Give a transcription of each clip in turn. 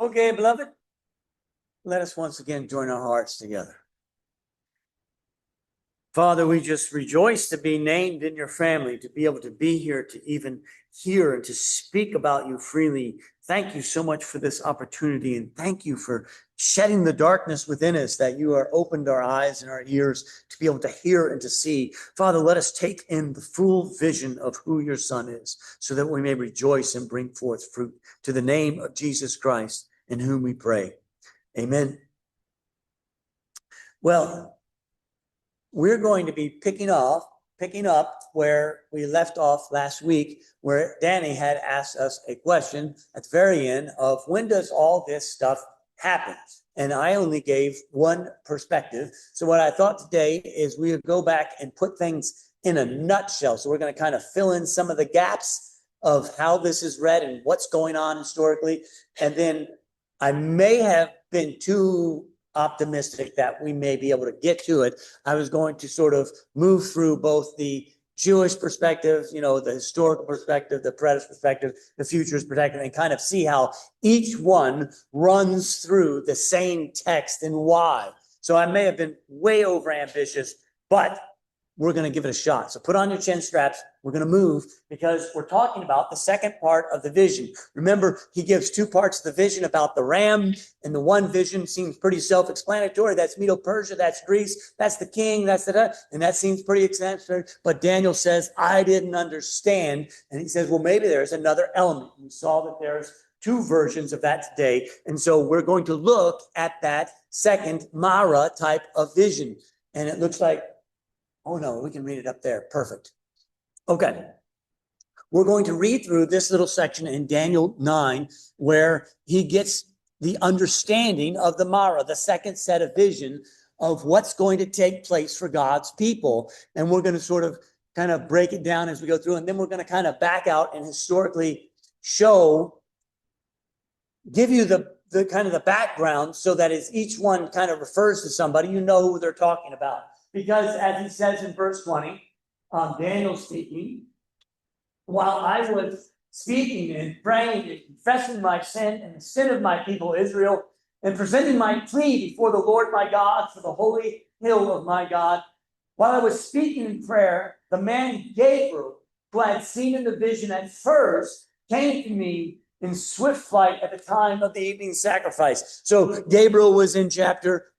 Okay, beloved, let us once again join our hearts together. Father, we just rejoice to be named in your family, to be able to be here, to even hear and to speak about you freely. Thank you so much for this opportunity, and thank you for shedding the darkness within us, that you are opened our eyes and our ears to be able to hear and to see. Father, let us take in the full vision of who your Son is, so that we may rejoice and bring forth fruit. To the name of Jesus Christ, in whom we pray. Amen. Well, we're going to be picking up where we left off last week, where Danny had asked us a question at the very end of when does all this stuff happen? And I only gave one perspective. So what I thought today is we would go back and put things in a nutshell. So we're going to kind of fill in some of the gaps of how this is read and what's going on historically. And then I may have been too optimistic that we may be able to get to it. I was going to sort of move through both the Jewish perspective, the historical perspective, the preterist perspective, the futurist perspective, and kind of see how each one runs through the same text and why. So I may have been way over ambitious, but we're going to give it a shot. So put on your chin straps. We're going to move because we're talking about the second part of the vision. Remember, he gives two parts of the vision about the ram, and the one vision seems pretty self-explanatory. That's Medo-Persia, that's Greece, that's the king, and that seems pretty explanatory. But Daniel says, I didn't understand. And he says, well, maybe there's another element. We saw that there's two versions of that today. And so we're going to look at that second Mara type of vision. And it looks like, oh no, we can read it up there. Perfect. Okay. We're going to read through this little section in Daniel 9, where he gets the understanding of the Mara, the second set of vision of what's going to take place for God's people. And we're going to sort of kind of break it down as we go through. And then we're going to kind of back out and historically give you the kind of the background, so that as each one kind of refers to somebody, you know who they're talking about. Because as he says in verse 20, Daniel speaking, while I was speaking and praying and confessing my sin and the sin of my people Israel, and presenting my plea before the Lord my God for the holy hill of my God, while I was speaking in prayer, the man Gabriel, who I had seen in the vision at first, came to me in swift flight at the time of the evening sacrifice. So Gabriel was in chapter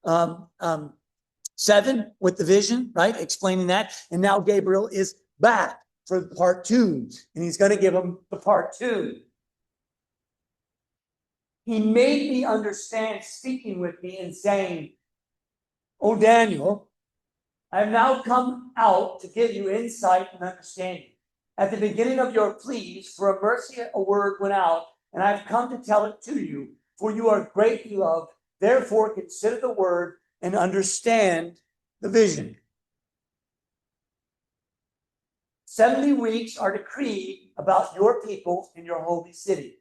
7 with the vision, right? Explaining that. And now Gabriel is back for part 2. And he's going to give him the part 2. He made me understand, speaking with me and saying, "O Daniel, I have now come out to give you insight and understanding. At the beginning of your pleas for a mercy, a word went out, and I've come to tell it to you, for you are greatly loved. Therefore, consider the word and understand the vision. 70 weeks are decreed about your people in your holy city,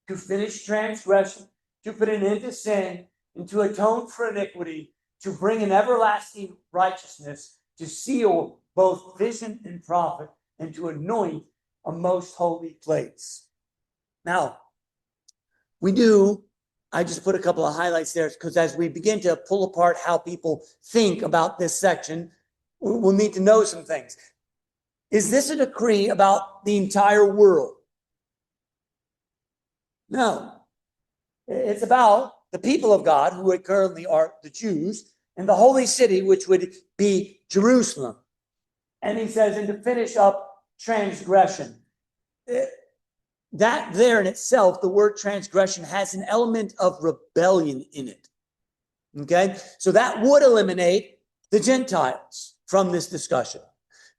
to finish transgression, to put an end to sin, and to atone for iniquity, to bring an everlasting righteousness, to seal both vision and prophet, and to anoint a most holy place." Now, I just put a couple of highlights there because as we begin to pull apart how people think about this section, we'll need to know some things. Is this a decree about the entire world? No. It's about the people of God, who currently are the Jews, and the holy city, which would be Jerusalem. And he says, and to finish up transgression. That there in itself, the word transgression has an element of rebellion in it. Okay? So that would eliminate the Gentiles from this discussion.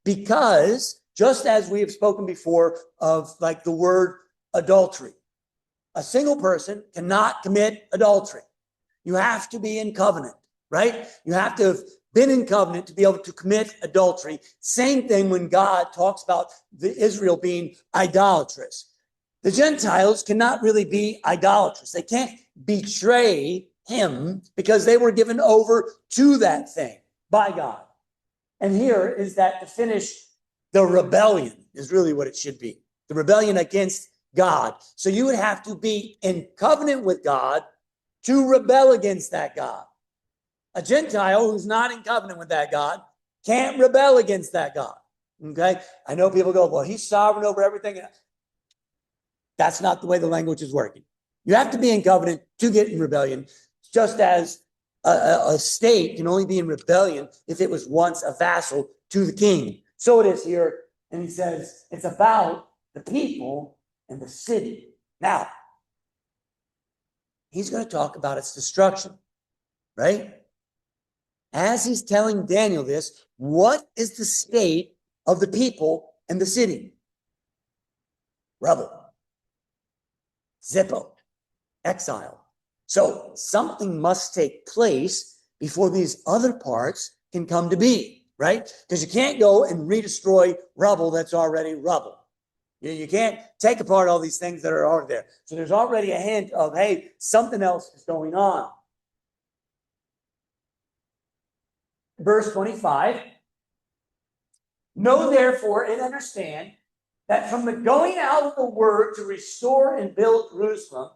Because just as we have spoken before of like the word adultery, a single person cannot commit adultery. You have to be in covenant, right? You have to have been in covenant to be able to commit adultery. Same thing when God talks about the Israel being idolatrous. The Gentiles cannot really be idolatrous. They can't betray him because they were given over to that thing by God. And here is that to finish the rebellion is really what it should be. The rebellion against God. So you would have to be in covenant with God to rebel against that God. A Gentile who's not in covenant with that God can't rebel against that God. Okay? I know people go, well, he's sovereign over everything. That's not the way the language is working. You have to be in covenant to get in rebellion, just as a state can only be in rebellion if it was once a vassal to the king. So it is here. And he says it's about the people and the city. Now, he's going to talk about its destruction, right? As he's telling Daniel this, what is the state of the people and the city? Rubble, Zippo, exile. So something must take place before these other parts can come to be, right? Because you can't go and redestroy rubble that's already rubble. You can't take apart all these things that are already there. So there's already a hint of, hey, something else is going on. Verse 25. Know therefore and understand that from the going out of the word to restore and build Jerusalem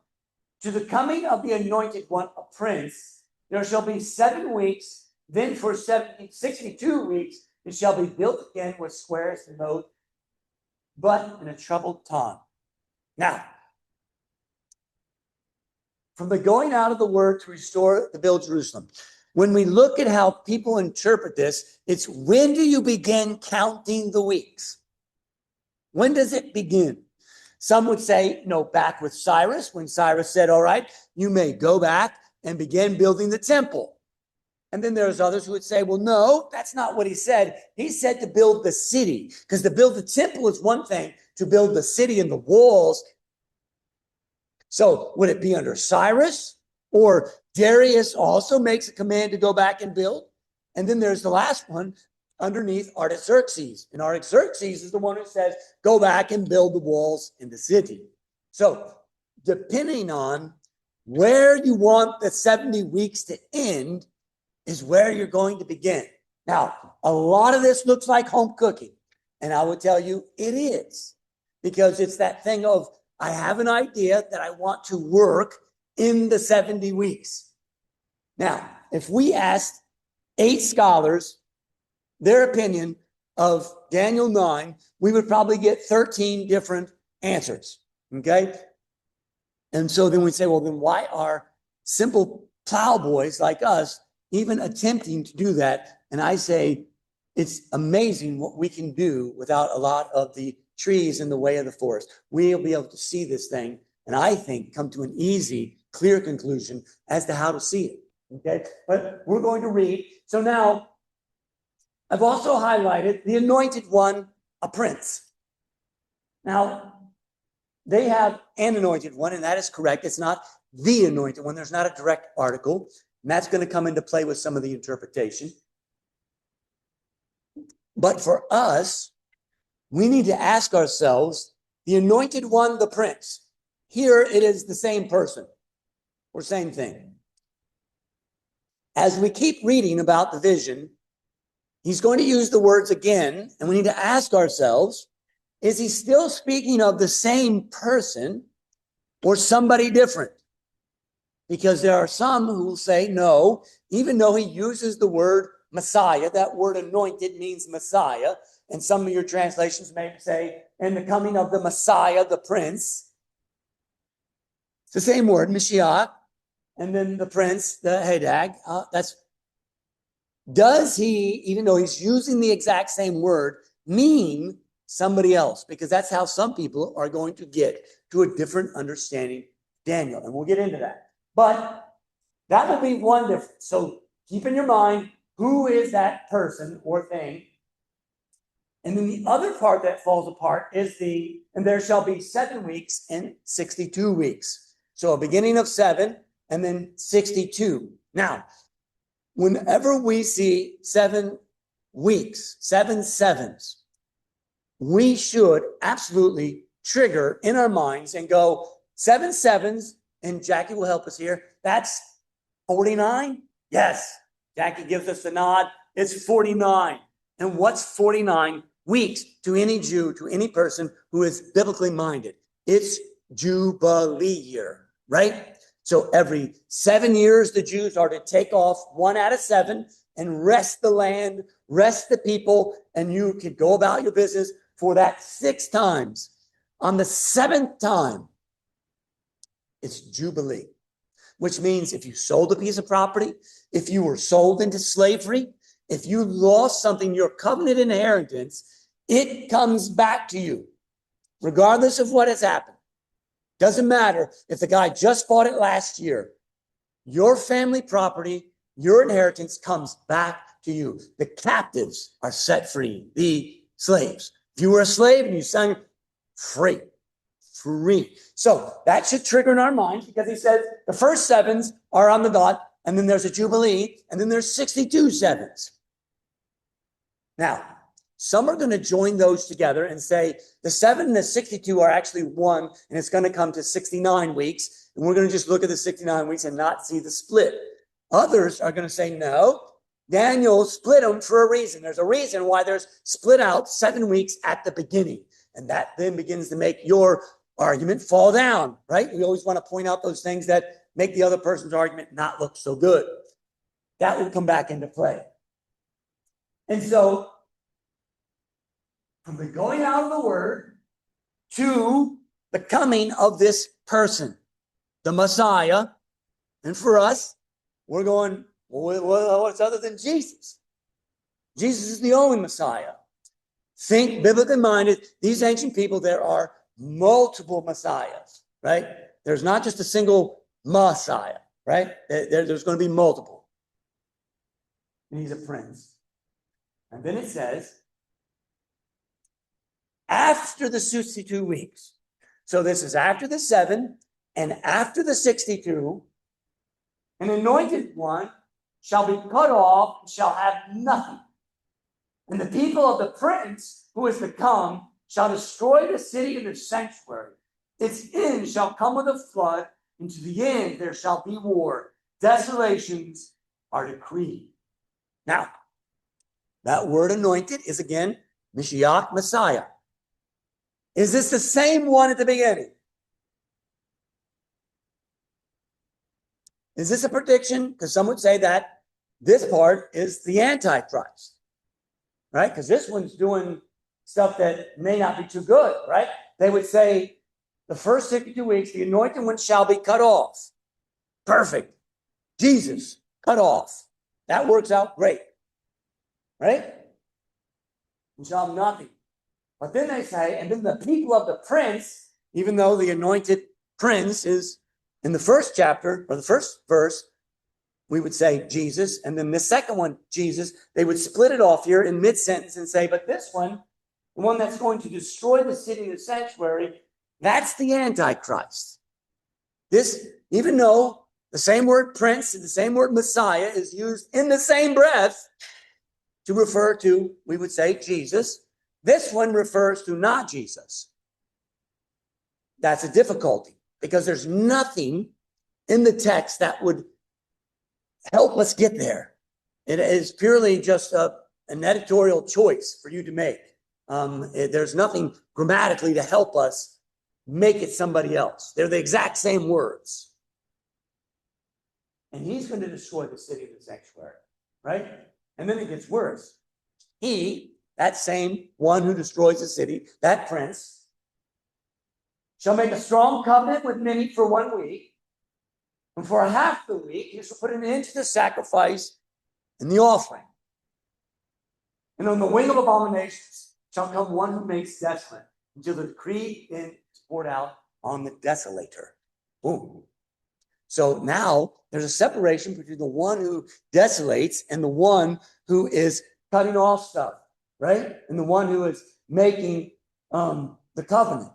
to the coming of the anointed one, a prince, there shall be 7 weeks. Then for 62 weeks it shall be built again with squares and moat, but in a troubled time. Now, from the going out of the word to restore, to build Jerusalem. When we look at how people interpret this, it's when do you begin counting the weeks? When does it begin? Some would say, back with Cyrus, when Cyrus said, all right, you may go back and begin building the temple. And then there's others who would say, well, no, that's not what he said. He said to build the city, because to build the temple is one thing, to build the city and the walls. So would it be under Cyrus? Or Darius also makes a command to go back and build? And then there's the last one underneath Artaxerxes. And Artaxerxes is the one who says, go back and build the walls in the city. So depending on where you want the 70 weeks to end is where you're going to begin. Now, a lot of this looks like home cooking. And I would tell you it is. Because it's that thing of, I have an idea that I want to work in the 70 weeks. Now, if we asked 8 scholars their opinion of Daniel 9, we would probably get 13 different answers, okay? And so then we'd say, well, then why are simple plowboys like us even attempting to do that? And I say, it's amazing what we can do without a lot of the trees in the way of the forest. We'll be able to see this thing, and I think come to an easy, clear conclusion as to how to see it. Okay, but we're going to read. So now, I've also highlighted the anointed one, a prince. Now, they have an anointed one, and that is correct. It's not the anointed one. There's not a direct article, and that's going to come into play with some of the interpretation. But for us, we need to ask ourselves, the anointed one, the prince. Here it is the same person or same thing. As we keep reading about the vision, he's going to use the words again, and we need to ask ourselves, is he still speaking of the same person or somebody different? Because there are some who will say, no, even though he uses the word Messiah, that word anointed means Messiah, and some of your translations may say, and the coming of the Messiah, the prince. It's the same word, Mashiach, and then the prince, the Hadag. Does he, even though he's using the exact same word, mean somebody else? Because that's how some people are going to get to a different understanding of Daniel, and we'll get into that. But that will be one difference. So keep in your mind, who is that person or thing? And then the other part that falls apart is and there shall be 7 weeks and 62 weeks. So a beginning of 7 and then 62. Now, whenever we see 7 weeks, 7 sevens, we should absolutely trigger in our minds and go 7 sevens, and Jackie will help us here. That's 49? Yes. Jackie gives us the nod. It's 49. And what's 49 weeks to any Jew, to any person who is biblically minded? It's Jubilee year, right? So every 7 years, the Jews are to take off 1 out of 7 and rest the land, rest the people, and you could go about your business for that 6 times. On the 7th time, it's Jubilee, which means if you sold a piece of property, if you were sold into slavery, if you lost something, your covenant inheritance, it comes back to you, regardless of what has happened. Doesn't matter if the guy just bought it last year. Your family property, your inheritance comes back to you. The captives are set free, the slaves. If you were a slave and you sang free. So that should trigger in our minds, because he says the first 7s are on the dot, and then there's a Jubilee, and then there's 62 7s. Now, some are going to join those together and say the 7 and the 62 are actually one, and it's going to come to 69 weeks, and we're going to just look at the 69 weeks and not see the split. Others are going to say, no, Daniel split them for a reason. There's a reason why there's split out 7 weeks at the beginning, and that then begins to make your argument fall down, right? We always want to point out those things that make the other person's argument not look so good. That will come back into play. And so, from the going out of the word to the coming of this person, the Messiah, and for us, we're going, well, what's other than Jesus? Jesus is the only Messiah. Think biblically minded. These ancient people, there are multiple Messiahs, right? There's not just a single Messiah, right? There's going to be multiple. And he's a prince. And then it says, after the 62 weeks. So this is after the 7 and after the 62, an anointed one shall be cut off and shall have nothing. And the people of the prince who is to come shall destroy the city and the sanctuary. Its end shall come with a flood, and to the end there shall be war. Desolations are decreed. Now, that word anointed is again Mashiach, Messiah. Is this the same one at the beginning? Is this a prediction? Because some would say that this part is the Antichrist, right? Because this one's doing stuff that may not be too good, right? They would say the first 62 weeks, the anointed one shall be cut off. Perfect. Jesus, cut off. That works out great, right? And shall have nothing. But then they say, and then the people of the prince, even though the anointed prince is in the first chapter or the first verse, we would say Jesus. And then the second one, Jesus, they would split it off here in mid-sentence and say, but this one, the one that's going to destroy the city and the sanctuary, that's the Antichrist. This, even though the same word prince and the same word Messiah is used in the same breath to refer to, we would say, Jesus, this one refers to not Jesus. That's a difficulty because there's nothing in the text that would help us get there. It is purely just an editorial choice for you to make. There's nothing grammatically to help us make it somebody else. They're the exact same words. And he's going to destroy the city of the sanctuary, right? And then it gets worse. He, that same one who destroys the city, that prince, shall make a strong covenant with many for 1 week. And for half the week, he shall put an end to the sacrifice and the offering. And on the wing of abominations shall come one who makes desolate, until the decree is poured out on the desolator. Boom. So now there's a separation between the one who desolates and the one who is cutting off stuff, right? And the one who is making the covenant.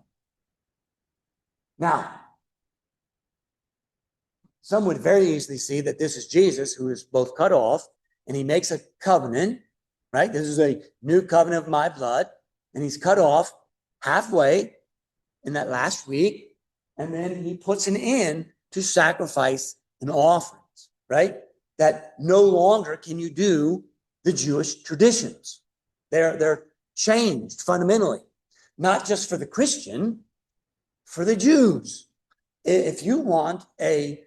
Now, some would very easily see that this is Jesus who is both cut off and he makes a covenant, right? This is a new covenant of my blood, and he's cut off halfway in that last week, and then he puts an end to sacrifice and offerings, right? That no longer can you do the Jewish traditions. They're changed fundamentally, not just for the Christian, for the Jews. If you want a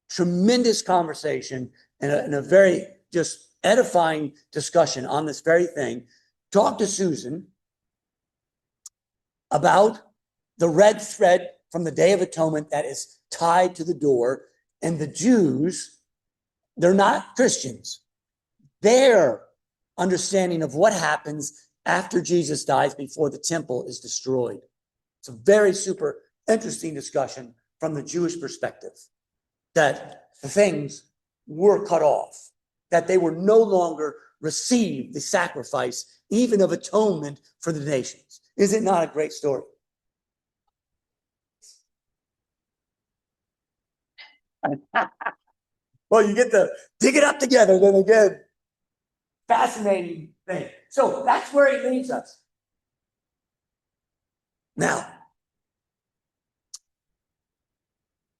tremendous conversation and a very just edifying discussion on this very thing, talk to Susan about the red thread from the Day of Atonement that is tied to the door. And the Jews, they're not Christians. Their understanding of what happens after Jesus dies before the temple is destroyed. It's a very super interesting discussion from the Jewish perspective, that the things were cut off, that they were no longer receive the sacrifice, even of atonement for the nations. Is it not a great story? Well, you get to dig it up together, then again, fascinating thing. So that's where he leaves us. Now,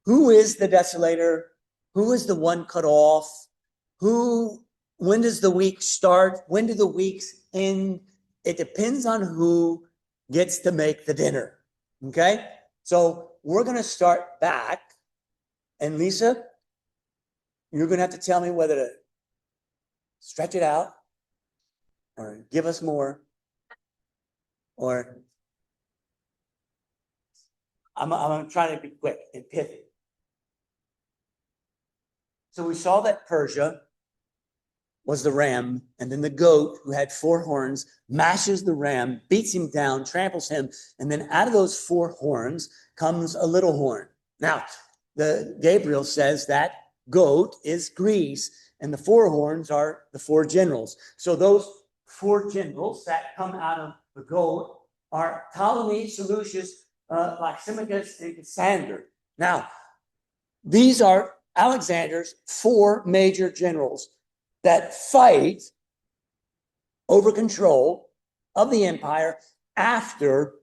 who is the desolator? Who is the one cut off? When does the week start? When do the weeks end? It depends on who gets to make the dinner. Okay? So we're going to start back. And Lisa, you're going to have to tell me whether to stretch it out or give us more, or I'm going to try to be quick and pithy. So we saw that Persia was the ram, and then the goat, who had 4 horns, mashes the ram, beats him down, tramples him, and then out of those 4 horns comes a little horn. Now, the Gabriel says that goat is Greece, and the 4 horns are the 4 generals. So those 4 generals that come out of the goat are Ptolemy, Seleucus, Lysimachus, and Cassander. Now, these are Alexander's 4 major generals that fight over control of the empire after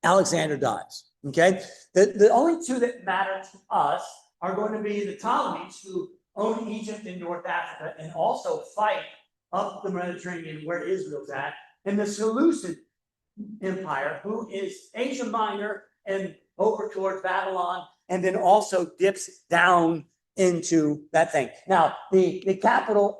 Alexander dies. Okay? The only 2 that matter to us are going to be the Ptolemies, who own Egypt and North Africa and also fight up the Mediterranean where Israel's at, and the Seleucid Empire, who is Asia Minor and over towards Babylon, and then also dips down into that thing. Now, the capital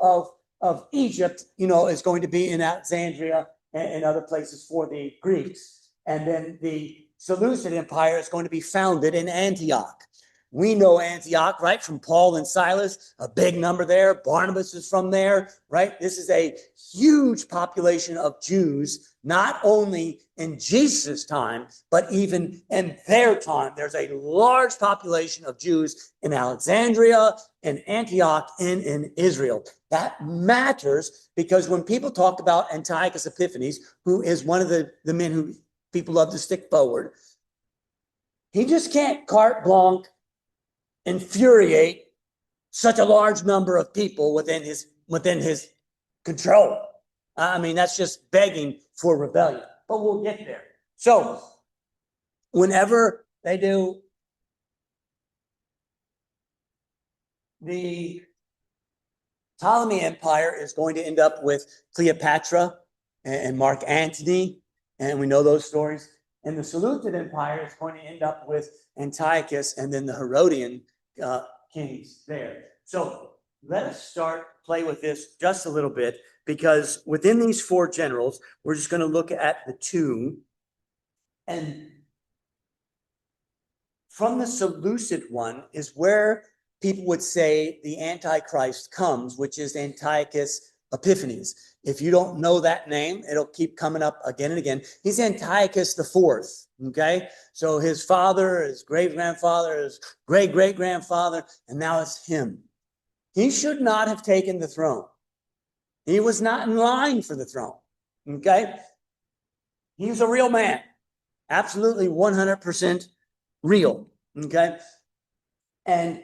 of Egypt, is going to be in Alexandria and other places for the Greeks. And then the Seleucid Empire is going to be founded in Antioch. We know Antioch, right, from Paul and Silas, a big number there. Barnabas is from there, right? This is a huge population of Jews, not only in Jesus' time, but even in their time. There's a large population of Jews in Alexandria, in Antioch, and in Israel. That matters because when people talk about Antiochus Epiphanes, who is one of the men who people love to stick forward, he just can't carte blanche infuriate such a large number of people within his control. I mean, that's just begging for rebellion, but we'll get there. So whenever they do the Ptolemy Empire is going to end up with Cleopatra and Mark Antony, and we know those stories. And the Seleucid Empire is going to end up with Antiochus and then the Herodian kings there. So let us play with this just a little bit, because within these 4 generals, we're just going to look at the 2. And from the Seleucid one is where people would say the Antichrist comes, which is Antiochus Epiphanes. If you don't know that name, it'll keep coming up again and again. He's Antiochus IV, okay? So his father, his great-grandfather, his great-great-grandfather, and now it's him. He should not have taken the throne. He was not in line for the throne, okay? He was a real man, absolutely 100% real, okay? And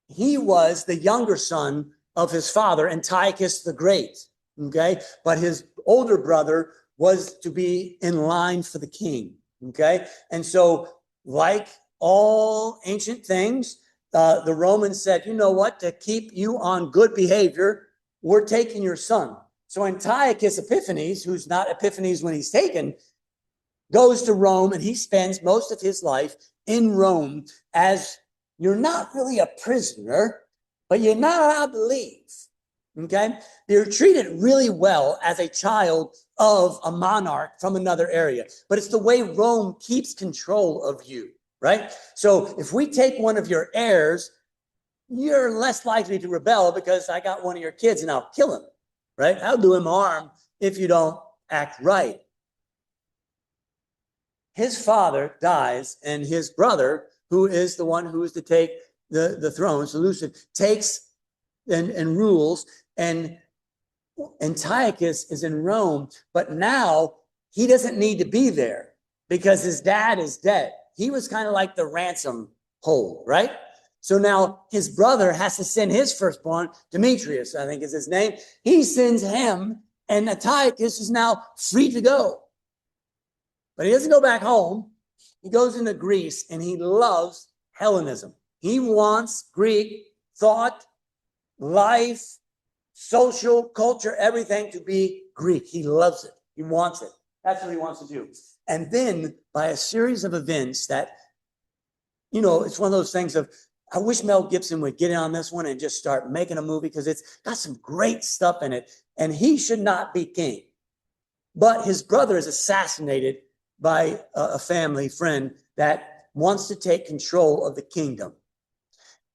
he was the younger son of his father, Antiochus the Great, okay? But his older brother was to be in line for the king, okay? And so, like all ancient things, the Romans said, you know what, to keep you on good behavior, we're taking your son. So Antiochus Epiphanes, who's not Epiphanes when he's taken, goes to Rome, and he spends most of his life in Rome as you're not really a prisoner, but you're not allowed to leave. Okay? You're treated really well as a child of a monarch from another area, but it's the way Rome keeps control of you, right? So if we take one of your heirs, you're less likely to rebel because I got one of your kids and I'll kill him, right? I'll do him harm if you don't act right. His father dies, and his brother, who is the one who is to take the throne, Seleucid, takes and rules, and Antiochus is in Rome, but now he doesn't need to be there because his dad is dead. He was kind of like the ransom hold, right? So now his brother has to send his firstborn, Demetrius, I think is his name. He sends him, and Antiochus is now free to go. But he doesn't go back home. He goes into Greece, and he loves Hellenism. He wants Greek thought, life, social, culture, everything to be Greek. He loves it. He wants it. That's what he wants to do. And then by a series of events that, it's one of those things of, I wish Mel Gibson would get in on this one and just start making a movie because it's got some great stuff in it. And he should not be king. But his brother is assassinated by a family friend that wants to take control of the kingdom.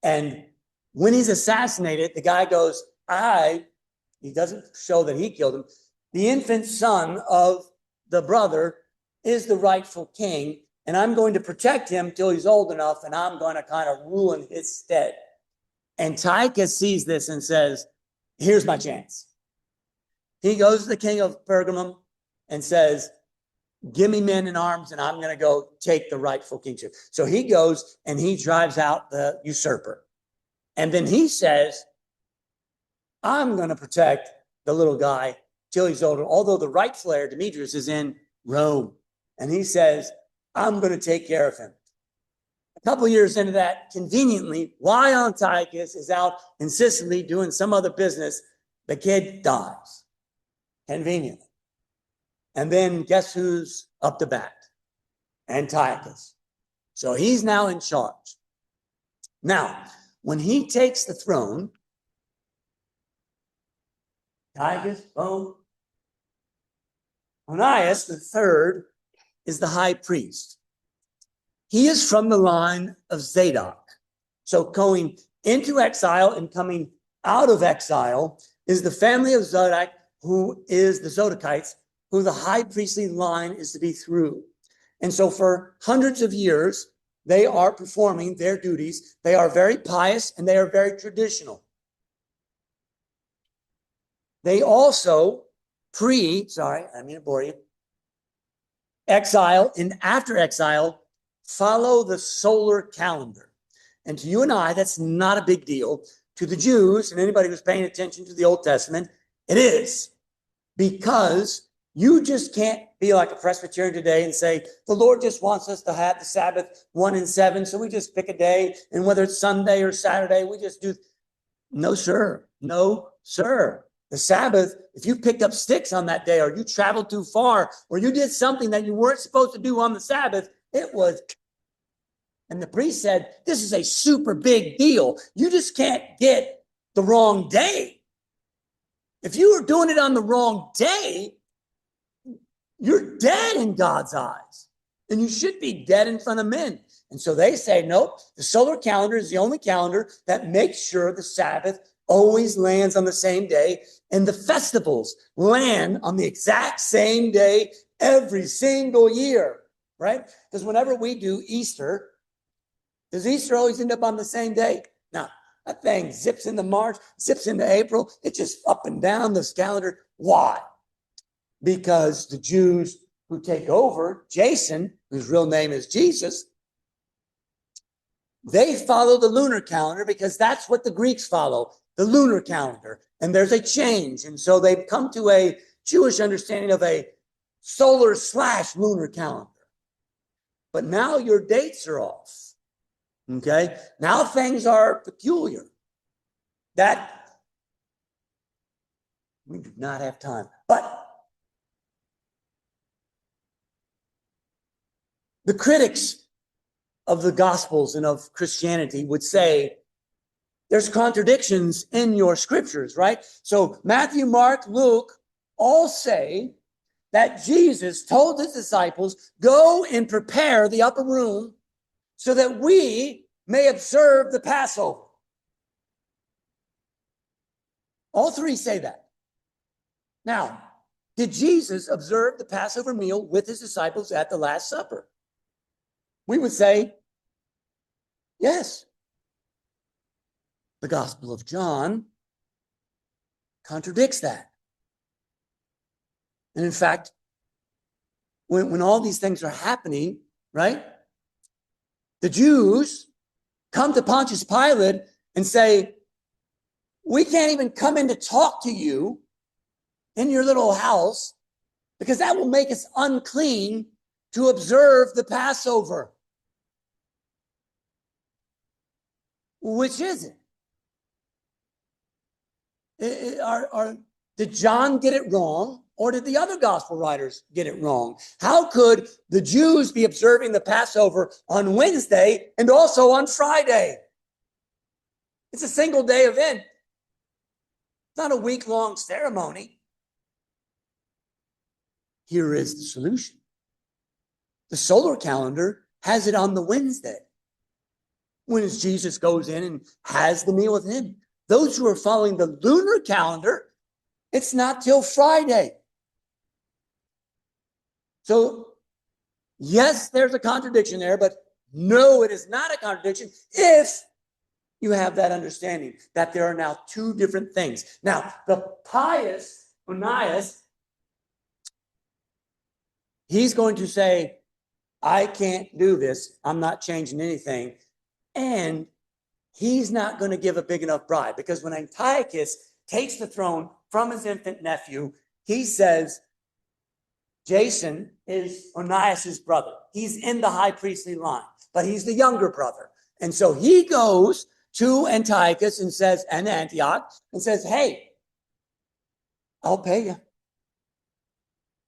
And when he's assassinated, the guy goes, he doesn't show that he killed him. The infant son of the brother is the rightful king, and I'm going to protect him till he's old enough, and I'm going to kind of rule in his stead. Antiochus sees this and says, here's my chance. He goes to the king of Pergamum and says, give me men in arms, and I'm going to go take the rightful kingship. So he goes and he drives out the usurper. And then he says, I'm going to protect the little guy till he's older, although the rightful heir, Demetrius, is in Rome. And he says, I'm going to take care of him. A couple of years into that, conveniently, while Antiochus is out in Sicily doing some other business, the kid dies. Conveniently. And then guess who's up to bat? Antiochus. So he's now in charge. Now, when he takes the throne, Antiochus, boom. Onias the third is the high priest. He is from the line of Zadok. So going into exile and coming out of exile is the family of Zadok, who is the Zadokites, who the high priestly line is to be through. And so for hundreds of years, they are performing their duties. They are very pious and they are very traditional. They also I mean to bore you, exile and after exile, follow the solar calendar. And to you and I, that's not a big deal. To the Jews and anybody who's paying attention to the Old Testament, it is. Because you just can't be like a Presbyterian today and say, the Lord just wants us to have the Sabbath 1 and 7, so we just pick a day, and whether it's Sunday or Saturday, we just do. No, sir. No, sir. The Sabbath, if you picked up sticks on that day, or you traveled too far, or you did something that you weren't supposed to do on the Sabbath, it was. And the priest said, this is a super big deal. You just can't get the wrong day. If you were doing it on the wrong day, you're dead in God's eyes. And you should be dead in front of men. And so they say, nope, the solar calendar is the only calendar that makes sure the Sabbath always lands on the same day. And the festivals land on the exact same day every single year, right? Because whenever we do Easter, does Easter always end up on the same day? No, that thing zips into March, zips into April. It's just up and down this calendar. Why? Because the Jews who take over, Jason, whose real name is Jesus, they follow the lunar calendar because that's what the Greeks follow, the lunar calendar. And there's a change. And so they've come to a Jewish understanding of a solar/lunar calendar. But now your dates are off. Okay? Now things are peculiar. That we do not have time. But The critics of the Gospels and of Christianity would say there's contradictions in your scriptures, right? So Matthew, Mark, Luke all say that Jesus told his disciples, go and prepare the upper room so that we may observe the Passover. All three say that. Now, did Jesus observe the Passover meal with his disciples at the Last Supper? We would say, yes. The Gospel of John contradicts that. And in fact, when all these things are happening, right, the Jews come to Pontius Pilate and say, we can't even come in to talk to you in your little house because that will make us unclean to observe the Passover. Which is it? Did John get it wrong, or did the other gospel writers get it wrong? How could the Jews be observing the Passover on Wednesday and also on Friday? It's a single day event. It's not a week-long ceremony. Here is the solution. The solar calendar has it on the Wednesday, when Jesus goes in and has the meal with him. Those who are following the lunar calendar, it's not till Friday. So, yes, there's a contradiction there, but no, it is not a contradiction if you have that understanding that there are now two different things. Now, the pious Onias, he's going to say, I can't do this. I'm not changing anything. And he's not going to give a big enough bribe, because when Antiochus takes the throne from his infant nephew, he says, Jason is Onias's brother. He's in the high priestly line, but he's the younger brother. And so he goes to Antiochus and says, and Antioch, and says, hey, I'll pay you.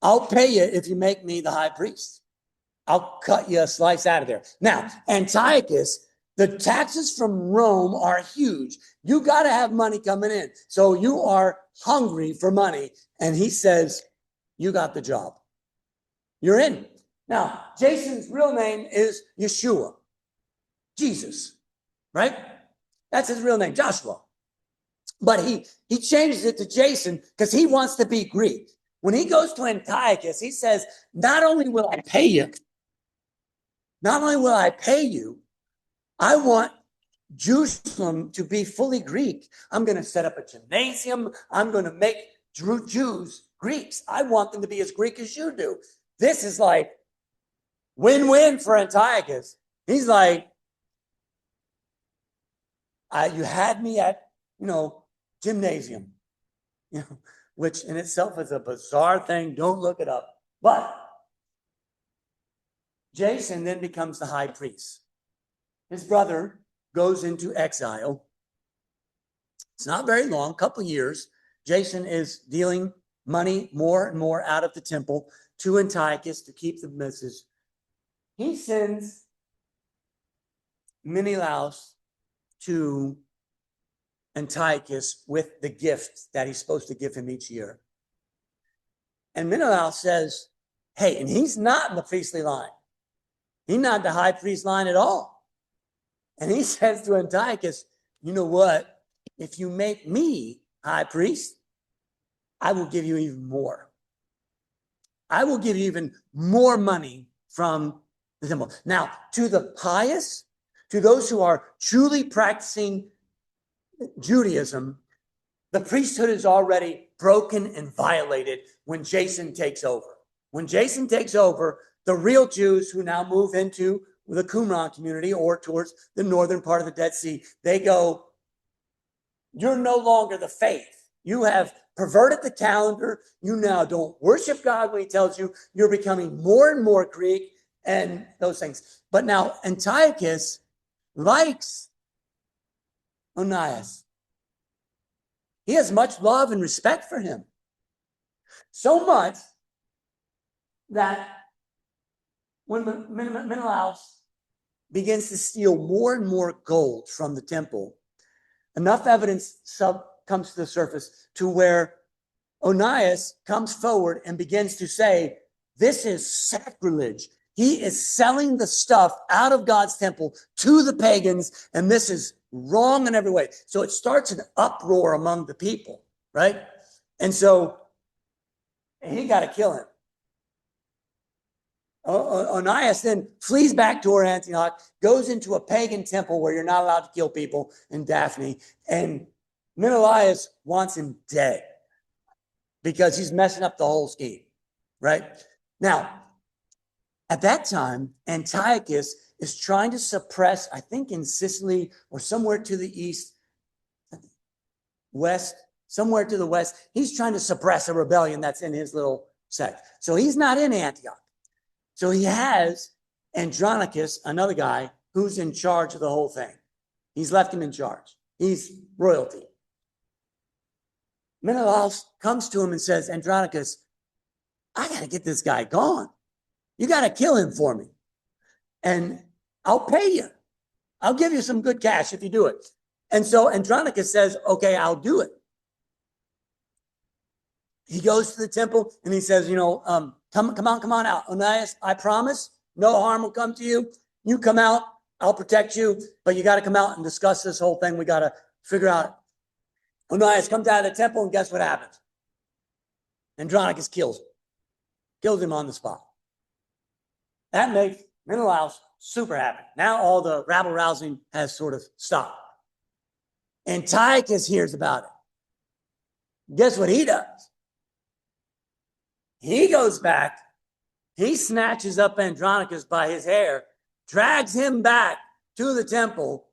I'll pay you if you make me the high priest. I'll cut you a slice out of there. Now, Antiochus, the taxes from Rome are huge. You got to have money coming in. So you are hungry for money. And he says, you got the job. You're in. Now, Jason's real name is Yeshua, Jesus, right? That's his real name, Joshua. But he changes it to Jason because he wants to be Greek. When he goes to Antiochus, he says, not only will I pay you, I want Jerusalem to be fully Greek. I'm going to set up a gymnasium. I'm going to make Jews Greeks. I want them to be as Greek as you do. This is like win-win for Antiochus. He's like, you had me at, gymnasium, which in itself is a bizarre thing. Don't look it up. But Jason then becomes the high priest. His brother goes into exile. It's not very long, a couple of years. Jason is dealing money more and more out of the temple to Antiochus to keep the message. He sends Menelaus to Antiochus with the gift that he's supposed to give him each year. And Menelaus says, hey, and he's not in the priestly line. He's not the high priest line at all. And he says to Antiochus, you know what? If you make me high priest, I will give you even more. I will give you even more money from the temple. Now, to the pious, to those who are truly practicing Judaism, the priesthood is already broken and violated when Jason takes over. When Jason takes over, the real Jews who now move into the Qumran community or towards the northern part of the Dead Sea, they go, you're no longer the faith. You have perverted the calendar. You now don't worship God when he tells you. You're becoming more and more Greek and those things. But now Antiochus likes Onias. He has much love and respect for him. So much that when Menelaus begins to steal more and more gold from the temple, enough evidence comes to the surface to where Onias comes forward and begins to say, this is sacrilege. He is selling the stuff out of God's temple to the pagans, and this is wrong in every way. So it starts an uproar among the people, right? And so he got to kill him. Onias then flees back toward Antioch, goes into a pagan temple where you're not allowed to kill people in Daphne, and Menelaus wants him dead because he's messing up the whole scheme, right? Now, at that time, Antiochus is trying to suppress, I think in Sicily or somewhere to the east, west, somewhere to the west, he's trying to suppress a rebellion that's in his little sect. So he's not in Antioch. So he has Andronicus, another guy, who's in charge of the whole thing. He's left him in charge. He's royalty. Menelaus comes to him and says, Andronicus, I got to get this guy gone. You got to kill him for me. And I'll pay you. I'll give you some good cash if you do it. And so Andronicus says, okay, I'll do it. He goes to the temple and he says, come on out. Onias, I promise no harm will come to you. You come out, I'll protect you, but you got to come out and discuss this whole thing. We got to figure out. Onias comes out of the temple and guess what happens? Andronicus kills him on the spot. That makes Menelaus super happy. Now all the rabble rousing has sort of stopped. Antiochus hears about it. Guess what he does? He goes back, he snatches up Andronicus by his hair, drags him back to the temple,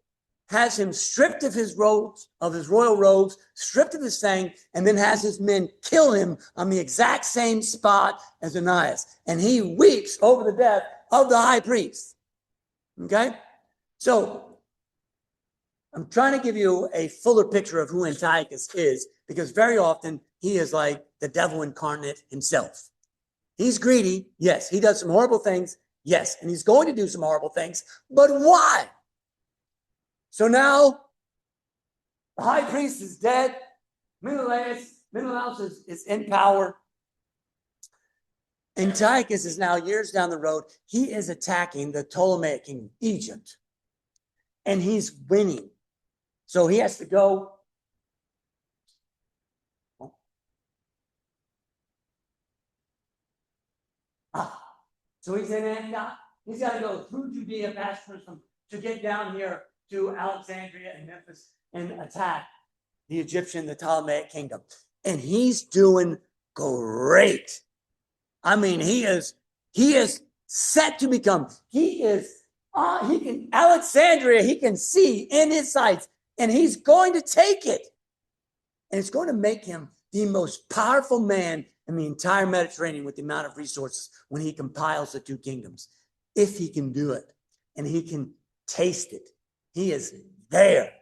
has him stripped of his robes, of his royal robes, stripped of his thing, and then has his men kill him on the exact same spot as Onias. And he weeps over the death of the high priest. Okay? So I'm trying to give you a fuller picture of who Antiochus is, because very often he is like the devil incarnate himself. He's greedy, yes. He does some horrible things, yes. And he's going to do some horrible things, but why? So the high priest is dead. Menelaus is in power. Antiochus is now years down the road. He is attacking the Ptolemaic kingdom, Egypt, and he's winning. So he has to go. So he's in Antioch. He's got to go through Judea, past Jerusalem, to get down here to Alexandria and Memphis and attack the Ptolemaic kingdom. And he's doing great. I mean, he is set to become, Alexandria, he can see in his sights, and he's going to take it. And it's going to make him the most powerful man in the entire Mediterranean with the amount of resources when he compiles the two kingdoms. If he can do it, and he can taste it, he is there.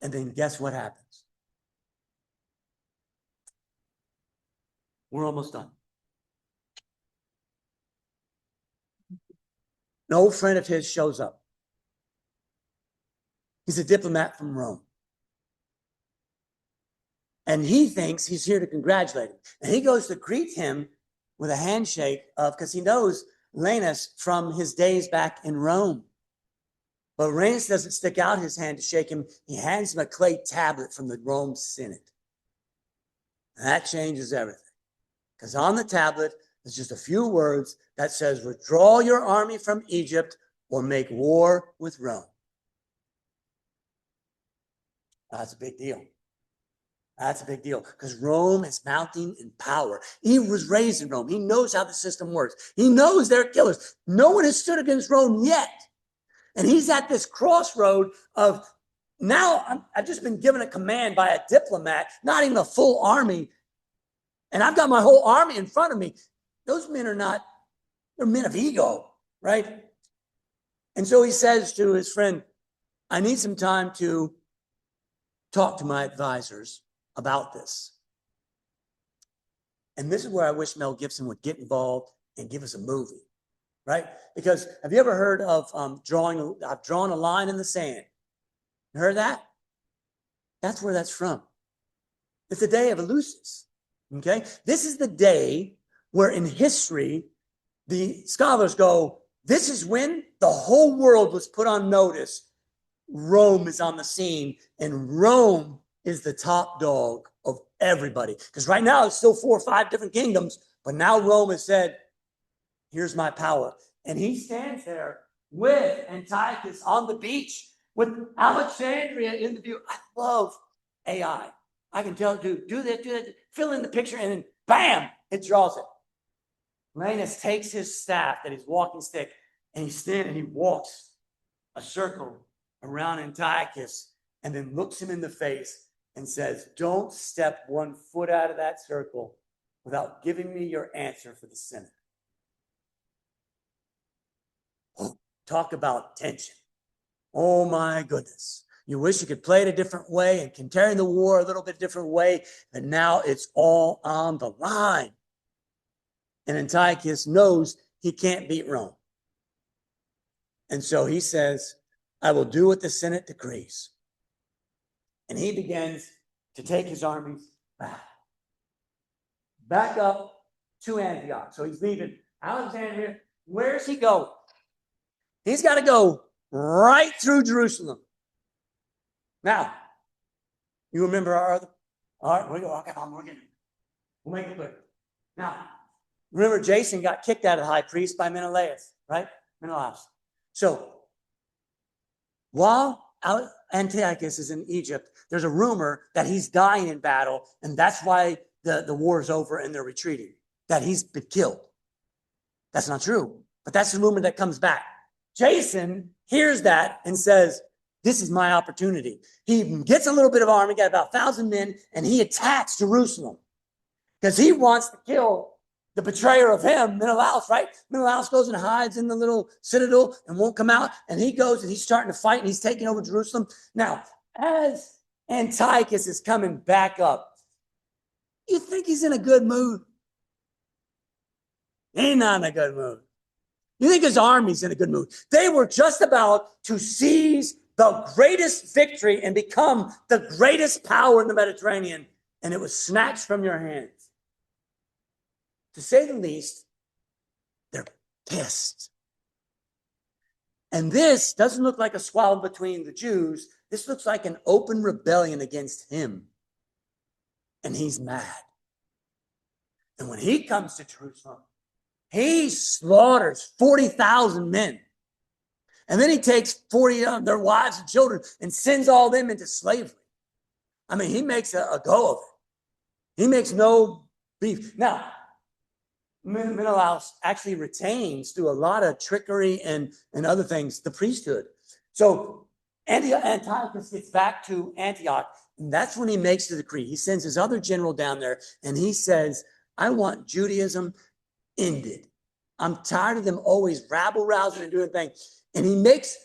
And then guess what happens? We're almost done. An old friend of his shows up. He's a diplomat from Rome. And he thinks he's here to congratulate him. And he goes to greet him with a handshake because he knows Laenas from his days back in Rome. But Laenas doesn't stick out his hand to shake him. He hands him a clay tablet from the Rome Senate. And that changes everything. Because on the tablet, there's just a few words that says, withdraw your army from Egypt or make war with Rome. That's a big deal. That's a big deal because Rome is mounting in power. He was raised in Rome. He knows how the system works. He knows they're killers. No one has stood against Rome yet. And he's at this crossroad of now I've just been given a command by a diplomat, not even a full army. And I've got my whole army in front of me. Those men they're men of ego, right? And so he says to his friend, I need some time to talk to my advisors about this. And this is where I wish Mel Gibson would get involved and give us a movie, right? Because have you ever heard of I've drawn a line in the sand? You heard that? That's where that's from. It's the day of Eleusis, okay? This is the day where in history, the scholars go, this is when the whole world was put on notice. Rome is on the scene, and Rome is the top dog of everybody. Because right now, it's still 4 or 5 different kingdoms, but now Rome has said, here's my power. And he stands there with Antiochus on the beach with Alexandria in the view. I love AI. I can tell it to do this, fill in the picture, and then bam, it draws it. Laelius takes his staff, that his walking stick, and he stands and he walks a circle around Antiochus and then looks him in the face and says, don't step 1 foot out of that circle without giving me your answer for the Senate. Talk about tension. Oh my goodness. You wish you could play it a different way and continue the war a little bit different way, but now it's all on the line. And Antiochus knows he can't beat Rome. And so he says, I will do what the Senate decrees. And he begins to take his armies back up to Antioch. So he's leaving Alexandria. Where's he going? He's got to go right through Jerusalem. Now, you remember our other? All right, we'll make it quick. Now, remember Jason got kicked out of the high priest by Menelaus, right? Menelaus. So, while Antiochus is in Egypt, there's a rumor that he's dying in battle, and that's why the war is over and they're retreating, that he's been killed. That's not true, but that's the rumor that comes back. Jason hears that and says, this is my opportunity. He gets a little bit of army, got about 1,000 men, and he attacks Jerusalem because he wants to kill the betrayer of him, Menelaus, right? Menelaus goes and hides in the little citadel and won't come out. And he goes and he's starting to fight and he's taking over Jerusalem. Now, as Antiochus is coming back up, you think he's in a good mood? He's not in a good mood. You think his army's in a good mood? They were just about to seize the greatest victory and become the greatest power in the Mediterranean, and it was snatched from your hands. To say the least, they're pissed. And this doesn't look like a squabble between the Jews. This looks like an open rebellion against him. And he's mad. And when he comes to Jerusalem, he slaughters 40,000 men. And then he takes 40 of their wives and children and sends all them into slavery. I mean, he makes a go of it. He makes no beef. Now, Menelaus actually retains, through a lot of trickery and other things, the priesthood. So Antiochus gets back to Antioch, and that's when he makes the decree. He sends his other general down there, and he says, I want Judaism ended. I'm tired of them always rabble-rousing and doing things. And he makes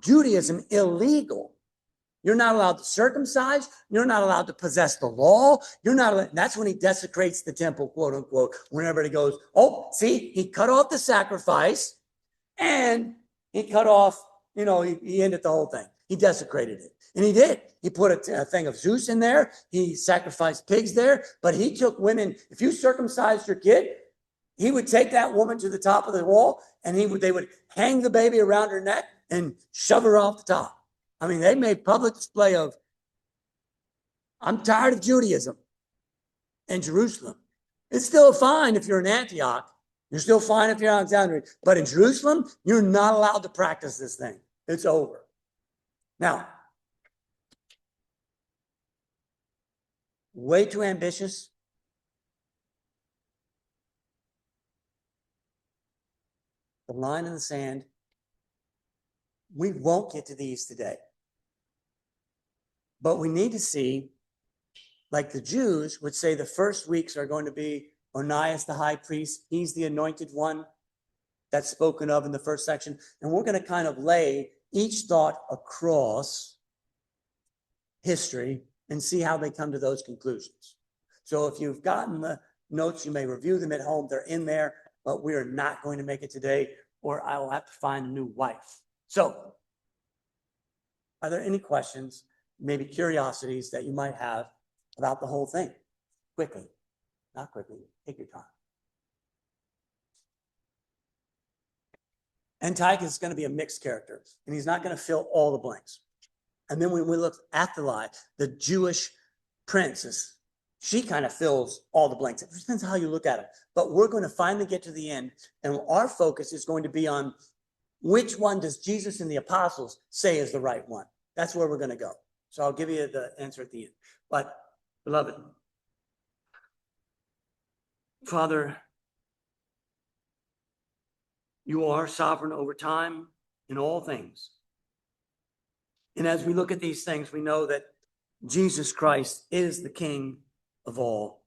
Judaism illegal. You're not allowed to circumcise. You're not allowed to possess the law. You're not allowed. That's when he desecrates the temple, quote unquote, whenever he goes, oh, see, he cut off the sacrifice and he cut off, he ended the whole thing. He desecrated it. And he did. He put a thing of Zeus in there. He sacrificed pigs there, but he took women. If you circumcised your kid, he would take that woman to the top of the wall and they would hang the baby around her neck and shove her off the top. I mean, they made public display of, I'm tired of Judaism in Jerusalem. It's still fine if you're in Antioch. You're still fine if you're in Alexandria. But in Jerusalem, you're not allowed to practice this thing. It's over. Now, way too ambitious. The line in the sand. We won't get to these today. But we need to see, like the Jews would say, the first weeks are going to be Onias the high priest. He's the anointed one that's spoken of in the first section. And we're going to kind of lay each thought across history and see how they come to those conclusions. So if you've gotten the notes, you may review them at home. They're in there. but we are not going to make it today, or I will have to find a new wife. So, are there any questions, maybe curiosities that you might have about the whole thing? Quickly, not quickly, take your time. Antiochus is going to be a mixed character, and he's not going to fill all the blanks. And then when we look at Athaliah, the Jewish princess, she kind of fills all the blanks. It depends on how you look at it. But we're going to finally get to the end, and our focus is going to be on which one does Jesus and the apostles say is the right one. That's where we're going to go. So I'll give you the answer at the end. But, beloved, Father, you are sovereign over time in all things. And as we look at these things, we know that Jesus Christ is the King of all.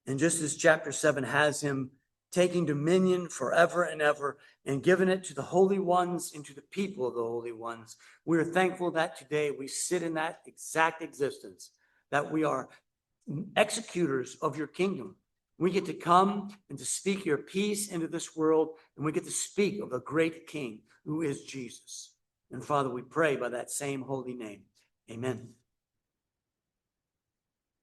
And just as chapter 7 has him taking dominion forever and ever and giving it to the holy ones and to the people of the holy ones, we are thankful that today we sit in that exact existence, that we are executors of your kingdom. We get to come and to speak your peace into this world, and we get to speak of the great King who is Jesus. And Father, we pray by that same holy name. Amen.